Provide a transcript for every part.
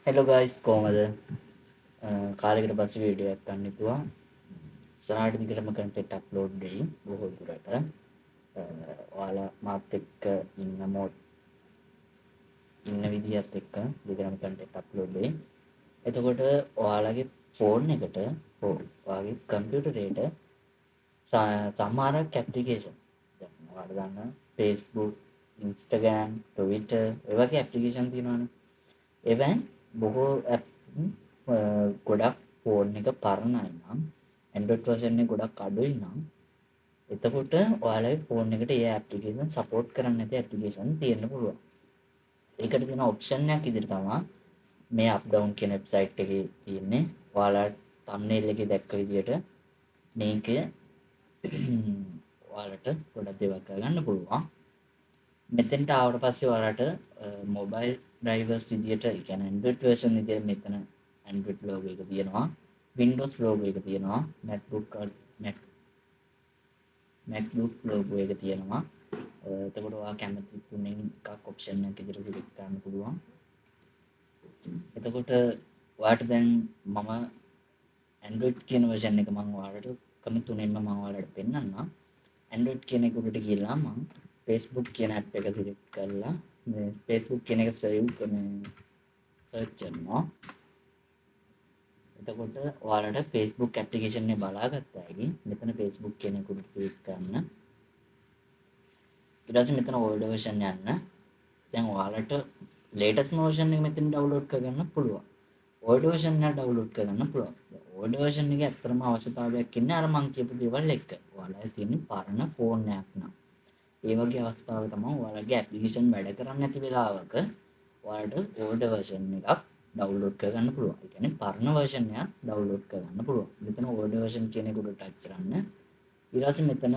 Hello guys කොහමද කාලෙකට පස්සේ වීඩියෝ එකක් ගන්න හිතුවා. ඉස්සරහට දිගටම කන්ටෙන්ට් අප්ලෝඩ් වෙයි බොහෝ දුරට. ඔයාලා මාත් එක්ක ඉන්න විදිහත් එක්ක දිගටම කන්ටෙන්ට් අප්ලෝඩ් වෙයි. එතකොට ඔයාලගේ ෆෝන් එකට හෝ ඔයාගේ කම්පියුටරේට සමහරක් ඇප්ලිකේෂන් දැන් ඔයාලා දන්න Facebook, Instagram, Twitter ඒ වගේ ඇප්ලිකේෂන් තියෙනවානේ. එවන් බොහෝ ඇප් ගොඩක් ෆෝන් එක පරණයි නම් Android version එක ගොඩක් අඩුයි නම් එතකොට ඔයාලගේ ෆෝන් එකට ඒ ඇප්ලිකේෂන් සපෝට් කරන්නේ නැති ඇප්ලිකේෂන් තියෙන්න පුළුවන්. ඒකට තියෙන ඔප්ෂන් එකක් ඉදිරිය තමයි මේ අප් ඩවුන් කියන වෙබ්සයිට් එකේ තියෙන්නේ. ඔයාලා thumbnail එකේ දැක්ක විදිහට මේක ඔයාලට ගොඩක් දේවල් කරගන්න පුළුවන්. මෙතෙන්ට ආවට පස්සේ ඔයාලට මොබයිල් ඩ්‍රයිවර්ස් විදියට ඒ කියන්නේ Android version විදියට මෙතන Android logo එක තියෙනවා. Windows logo එක තියෙනවා. MacBook logo එක තියෙනවා. එතකොට ඔයා කැමති තුනෙන් එකක් ඔප්ෂන් එකක් විදියට සිලෙක්ට් කරන්න පුළුවන්. එතකොට ඔයාට දැන් මම Android කියන version එක මම ඔයාලට කම තුනෙන්ම මම ඔයාලට පෙන්නන්නම්. Android කියන එක උඩට ගිහලා මම Facebook කියන app එක සිලෙක්ට් කරලා මේ Facebook කියන එක සර්ච් කරනවා. එතකොට ඔයාලට Facebook application එක බලාගත්තා ඇති. මෙතන Facebook කියන එක උඩට ක්ලික් කරන්න. ඊට පස්සේ මෙතන old version යන්න. දැන් ඔයාලට latest version එක මෙතන download කරගන්න පුළුවන්. old version එක download කරගන්න පුළුවන්. old version එකේ ඇත්තටම අවශ්‍යතාවයක් ඉන්නේ අර මං කියපු දේවල් එක්ක. ඔයාලා තියෙන පරණ ෆෝන් එකක් නම්. ඒ වගේ අවස්ථාවක තමයි ඔයාලගේ ඇප්ලිකේෂන් වැඩ කරන්නේ නැති වෙලාවක ඔයාලට old version එකක් download කරගන්න පුළුවන්. ඒ කියන්නේ පරණ version එකක් download කරගන්න පුළුවන්. මෙතන old version කියන එක උඩ ටච් කරන්න. ඊට පස්සේ මෙතන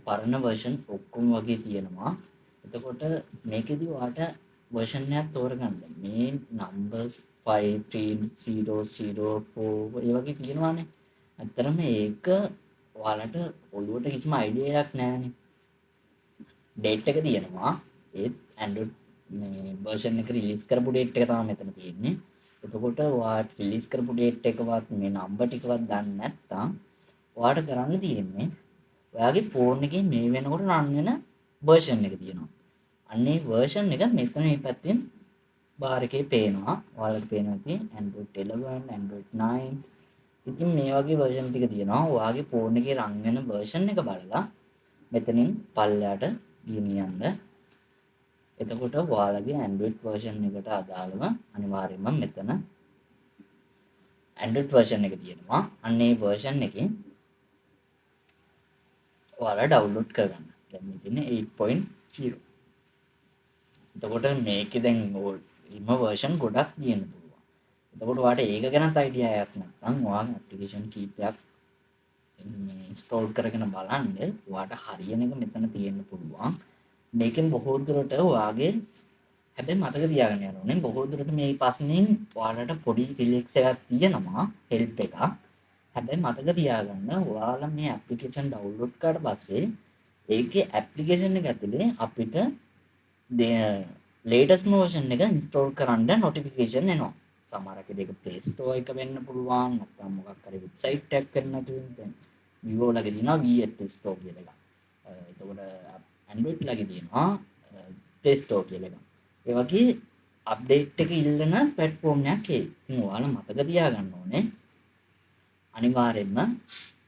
පරණ version ඔක්කොම වගේ තියෙනවා. එතකොට මේකෙදි ඔයාලට version එකක් තෝරගන්න. මේ numbers 5304 ඒ වගේ තියෙනවානේ. ඇත්තටම ඒක ඔයාලට ඔළුවට කිසිම අයිඩියා එකක් නැහැනේ. ඩේට් එක තියෙනවා. ඒත් Android මේ version එක රිලීස් කරපු ඩේට් එක තමයි මෙතන තියෙන්නේ. එතකොට ඔයාට රිලීස් කරපු ඩේට් එකවත් මේ නම්බර් ටිකවත් දන්නේ නැත්නම් ඔයාට කරන්න තියෙන්නේ ඔයාගේ ෆෝන් එකේ මේ වෙනකොට රන් වෙන version එක තියෙනවා. අන්නේ version එක මෙතන මේ පැත්තෙන් බාර් එකේ පේනවා. ඔයාලට පේනවා ඉතින් Android 11, Android 9. ඉතින් මේ වගේ version ටික තියෙනවා. ඔයාගේ ෆෝන් එකේ රන් වෙන version එක බලලා මෙතනින් පල්ලයට ගෙනියන්න. එතකොට ඔයාලගේ Android version එකට අදාළව අනිවාර්යයෙන්ම මෙතන Android version එක තියෙනවා. අන්න ඒ version එකෙන් ඔයාලා download කරගන්න. දැන් මේ තියෙන්නේ 8.0. එතකොට මේකේ දැන් ඉන්න version ගොඩක් තියෙන්න පුළුවන්. එතකොට ඔයාලට ඒක ගැනත් අයිඩියා එකක් නැත්නම් ඔයාගේ ඇප්ලිකේෂන් කීපයක් මේ ඉන්ස්ටෝල් කරගෙන බලන්න ඔයාලට හරියන එක මෙතන තියෙන්න පුළුවන්. මේකෙන් බොහෝ දුරට ඔයාගේ හැබැයි මතක තියාගන්න යන්න ඕනේ බොහෝ දුරට මේ ප්‍රශ්نين ඔයාලට පොඩි රිලැක්ස් එකක් තියෙනවා හෙල්ප් එකක්. හැබැයි මතක තියාගන්න ඔයාලා මේ ඇප්ලිකේෂන් ඩවුන්ලෝඩ් කරාට පස්සේ ඒකේ ඇප්ලිකේෂන් එක ඇතුලේ අපිට ලේටස්ට් version එක ඉන්ස්ටෝල් කරන්න නොටිෆිකේෂන් එනවා. සමහරක් ඒක Play Store එක වෙන්න පුළුවන් නැත්නම් මොකක් හරි වෙබ්සයිට් එකක් කරන්න තියෙනවා. Vivo ලගේ තියෙනවා V8 Store කියලා එකක්. එතකොට Android ලගේ තියෙනවා Play Store කියලා එකක්. ඒ වගේ අප්ඩේට් එක ඉල්ලන ප්ලැට්ෆෝම් එකක් ඒ. ඉතින් ඔයාලා මතක තියාගන්න ඕනේ අනිවාර්යයෙන්ම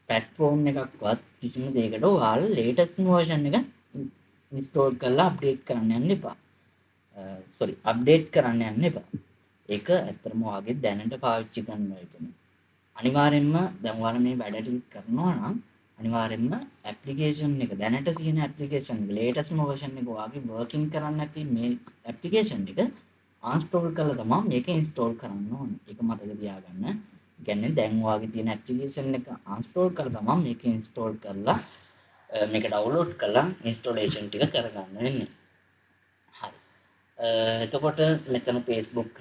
ප්ලැට්ෆෝම් එකක්වත් කිසිම දෙයකට ඔයාලා ලේටස්ට් version එක ඉන්ස්ටෝල් කරලා අප්ඩේට් කරන්න යන්න එපා. අප්ඩේට් කරන්න යන්න එපා. ඒක ඇත්තටම ඔයාගේ දැනට පාවිච්චි කරන එකනේ. අනිවාර්යයෙන්ම දැන් ඔයාලා මේ වැඩ ටික කරනවා නම් අනිවාර්යයෙන්ම ඇප්ලිකේෂන් එක දැනට තියෙන ඇප්ලිකේෂන් එක ලේටස්ට්ම version එක ඔයාගේ වර්කින් කරන්න නැති මේ ඇප්ලිකේෂන් එක අන්ස්ටෝල් කරලා තමයි මේක ඉන්ස්ටෝල් කරන්න ඕනේ. ඒක මතක තියාගන්න. කියන්නේ දැන් ඔයාගේ තියෙන ඇප්ලිකේෂන් එක අන්ස්ටෝල් කරලා තමයි මේක ඉන්ස්ටෝල් කරලා මේක ඩවුන්ලෝඩ් කරලා ඉන්ස්ටෝලේෂන් ටික කරගන්න වෙන්නේ. හරි. එතකොට මෙතන Facebook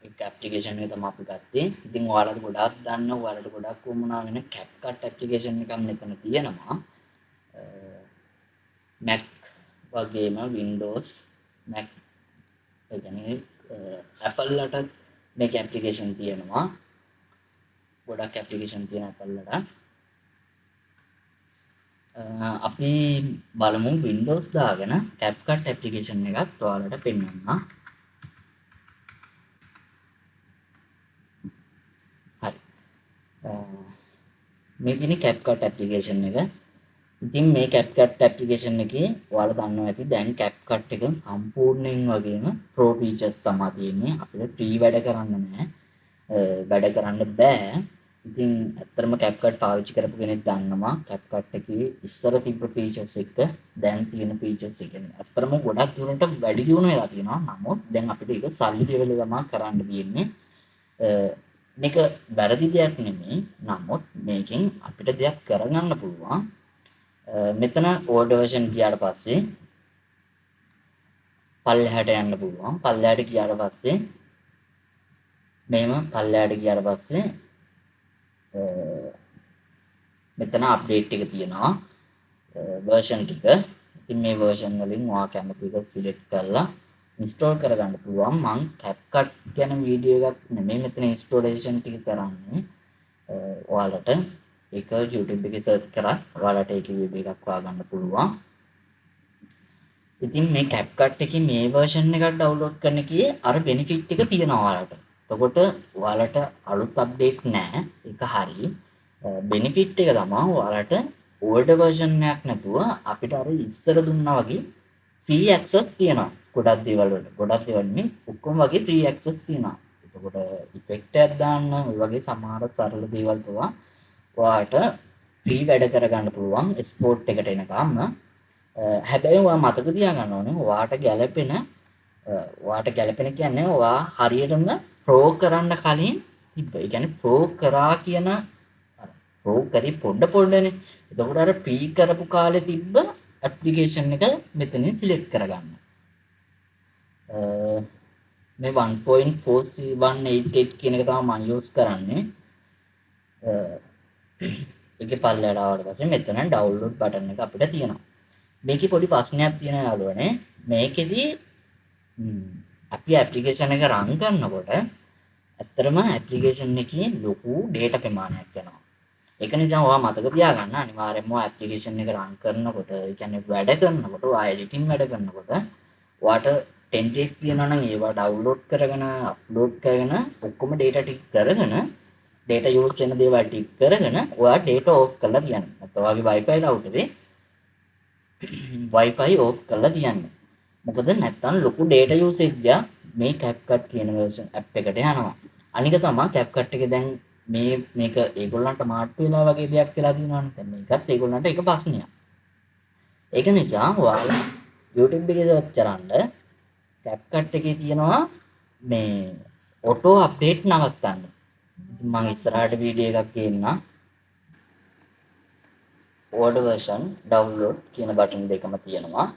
එක ඇප්ලිකේෂන් එක තමයි අපි ගත්තේ. ඉතින් ඔයාලට ගොඩාක් දන්න ඔයාලට ගොඩක් වුණා වෙන CapCut ඇප්ලිකේෂන් එකක් මෙතන තියෙනවා. Mac වගේම Windows Mac ඒ කියන්නේ Apple ලට මේක ඇප්ලිකේෂන් තියෙනවා. ගොඩක් ඇප්ලිකේෂන් තියෙන Apple ලට. අපි බලමු Windows දාගෙන CapCut ඇප්ලිකේෂන් එකත් ඔයාලට පෙන්වන්න. හරි. මේ තියෙන CapCut ඇප්ලිකේෂන් එක. ඉතින් මේ CapCut ඇප්ලිකේෂන් එකේ ඔයාලා දන්නවා ඇති දැන් CapCut එක සම්පූර්ණයෙන් වගේම Pro features තමයි තියෙන්නේ. අපිට free වැඩ කරන්න නැහැ. වැඩ කරන්න බෑ. ඉතින් ඇත්තටම CapCut පාවිච්චි කරපු කෙනෙක් දන්නවා CapCut එකේ ඉස්සර තිබ්බ features එක දැන් තියෙන features එක. ඇත්තටම ගොඩක් දුරට වැඩි දියුණු වෙලා තියෙනවා. නමුත් දැන් අපිට ඒක සල්ලි දෙවල තමයි කරන්න තියෙන්නේ. මේක වැරදි දෙයක් නෙමෙයි. නමුත් මේකෙන් අපිට දෙයක් කරගන්න පුළුවන්. මෙතන ඕල්ඩ් version ගියාට පස්සේ පල්ලෙහාට යන්න පුළුවන්. පල්ලෙහාට ගියාට පස්සේ මෙහෙම පල්ලෙහාට ගියාට පස්සේ මෙතන අප්ඩේට් එක තියෙනවා. version ටික. ඉතින් මේ version වලින් ඔයා කැමති එක select කරලා install කරගන්න පුළුවන්. මම CapCut ගැන වීඩියෝ එකක් නෙමෙයි මෙතන installation ටික කරන්නේ. ඔයාලට ඒක YouTube එකේ search කරා ඔයාලට ඒකේ වීඩියෝ එකක් හොයාගන්න පුළුවන්. ඉතින් මේ CapCut එකේ මේ version එකක් download කරන එකේ අර benefit එක තියෙනවා ඔයාලට. එතකොට ඔයාලට අලුත් update නැහැ. ඒක හරි. benefit එක තමයි ඔයාලට old version එකක් නැතුව අපිට අර ඉස්සර දුන්නා වගේ free access තියෙනවා. ගොඩක් දේවල් වලට. ගොඩක් දේවල් නේ ඔක්කොම වගේ free access තියෙනවා. එතකොට effect එකක් දාන්න ඔය වගේ සමහර සරල දේවල් පවා ඔයාලට free වැඩ කරගන්න පුළුවන් export එකට එනකම්. හැබැයි ඔයා මතක තියාගන්න ඕනේ ඔයාට ගැලපෙන කියන්නේ ඔයා හරියටම pro කරන්න කලින් තිබ්බ. ඒ කියන්නේ pro කරා කියන pro කරි පොඩ්ඩනේ. එතකොට අර free කරපු කාලේ තිබ්බ application එක මෙතනින් select කරගන්න. මේ 1.4188 කියන එක තමයි මම use කරන්නේ. ඒකේ පල්ලෙහාට ආවට පස්සේ මෙතන download button එක අපිට තියෙනවා. මේකේ පොඩි ප්‍රශ්නයක් තියෙනවා යාළුවනේ. මේකෙදි අපි ඇප්ලිකේෂන් එක රන් කරනකොට ඇත්තටම ඇප්ලිකේෂන් එකේ ලොකු data ප්‍රමාණයක් යනවා. ඒක නිසා ඔයා මතක තියාගන්න අනිවාර්යයෙන්ම ඇප්ලිකේෂන් එක රන් කරනකොට, ඒ කියන්නේ වැඩ කරනකොට, ඔයා එඩිටින් වැඩ කරනකොට ඔයාට ටෙම්ප්ලේට් තියෙනවා නම් ඒවා ඩවුන්ලෝඩ් කරගෙන, අප්ලෝඩ් කරගෙන ඔක්කොම data ටික කරගෙන data use වෙන දේවල් ටික කරගෙන ඔයා data off කරලා තියන්න. නැත්නම් ඔයාගේ Wi-Fi router Wi-Fi off කරලා තියන්න. මොකද නැත්තම් ලොකු data usage එක මේ CapCut කියන version app එකට යනවා. අනික තමයි CapCut එකේ දැන් මේක ඒගොල්ලන්ට මාට්ටු වෙලා වගේ දෙයක් වෙලා තියෙනවානේ. දැන් මේකත් ඒගොල්ලන්ට එක ප්‍රශ්නයක්. ඒක නිසා ඔයාලා YouTube එකේ search කරන්න CapCut එකේ තියෙනවා මේ auto update නවත්තන්න. මම ඉස්සරහට වීඩියෝ එකක් ගේන්නම්. old version download කියන බටන් දෙකම තියෙනවා.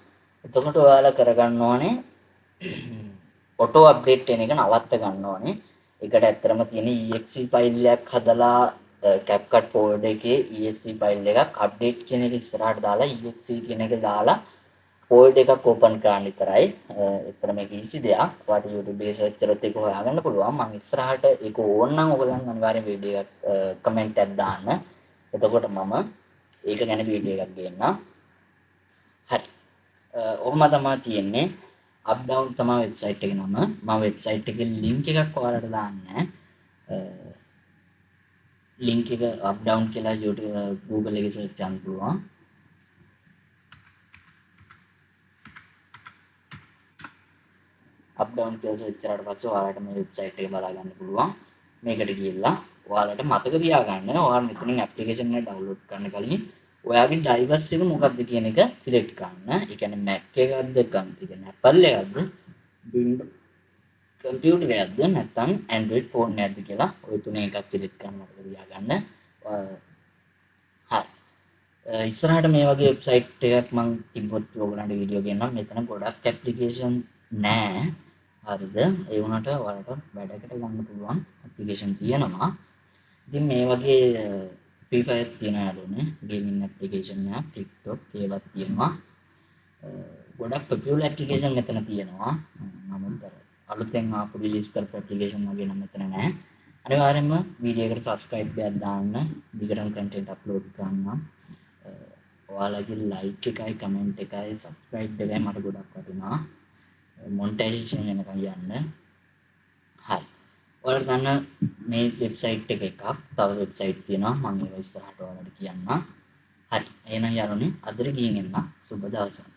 එතකොට ඔයාලා කරගන්න ඕනේ auto update වෙන එක නවත්ත ගන්න ඕනේ. ඒකට ඇත්තටම තියෙන exe file එකක් හදලා CapCut folder එකේ exe file එකක් update කියන එක ඉස්සරහට දාලා exe කියන එක දාලා folder එකක් open කරන්න විතරයි. ඒතර මේක easy දෙයක්. ඔයාලට YouTube එකේ search කරොත් ඒක හොයාගන්න පුළුවන්. මම ඉස්සරහට ඒක ඕන නම් ඔයගොල්ලන් අනිවාර්යෙන් වීඩියෝ එකක් comment එකක් දාන්න. එතකොට මම ඒක ගැන වීඩියෝ එකක් ගේන්නම්. හරි. ඔහොම තමයි තියෙන්නේ. up down තමයි වෙබ්සයිට් එකේ නම. මම වෙබ්සයිට් එකේ link එකක් ඔයාලට දාන්නේ. link එක up down කියලා Google එකේ search කරන්න පුළුවන්. up down කියලා search කරාට පස්සේ ඔයාලට මේ වෙබ්සයිට් එක බලා ගන්න පුළුවන්. මේකට ගිහිල්ලා ඔයාලට මතක තියාගන්න ඔයාලා මෙතනින් ඇප්ලිකේෂන් එක ඩවුන්ලෝඩ් කරන්න කලින් ඔයාගේ ඩයිවර්ස් එක මොකක්ද කියන එක සිලෙක්ට් කරන්න. ඒ කියන්නේ Mac එකක්ද, ඒ කියන්නේ Apple එකක්ද, Windows computer එකක්ද නැත්නම් Android phone එකක්ද කියලා ওই තුනේ එකක් සිලෙක්ට් කරන්න මතක තියාගන්න. හරි. ඉස්සරහට මේ වගේ වෙබ්සයිට් එකක් මම තිබ්බොත් ඔයගලන්ට වීඩියෝ ගෙන්නම්. මෙතන ගොඩක් ඇප්ලිකේෂන් නැහැ. හරිද? ඒ වුණාට ඔයාලට වැඩකට ගන්න පුළුවන් ඇප්ලිකේෂන් තියෙනවා. ඉතින් මේ වගේ Free Fire තියෙනවා යාළුවනේ. ගේමින් ඇප්ලිකේෂන් එකක් TikTok ඒවත් තියෙනවා. ගොඩක් පොපියුලර් ඇප්ලිකේෂන් මෙතන තියෙනවා. නමුත් අලුතෙන් ආපු රිලීස් කරපු ඇප්ලිකේෂන් වගේ නම් මෙතන නැහැ. අනිවාර්යයෙන්ම වීඩියෝ එකට සබ්ස්ක්‍රයිබ් එකක් දාන්න. දිගටම කන්ටෙන්ට් අප්ලෝඩ් කරන්නම්. ඔයාලගේ ලයික් එකයි කමෙන්ට් එකයි සබස්ක්‍රයිබ් එකයි මට ගොඩක් වටිනවා. මොනිටයිසේෂන් වෙනකන් යන්න. හරි. ඔයාලට ගන්න මේ වෙබ්සයිට් එකක් තව වෙබ්සයිට් තියෙනවා මම ඒක ඉස්සරහට ඔයාලට කියන්නම්. හරි. එහෙනම් යාළුවනේ අදට ගිහින් එන්න. සුබ දවසක්.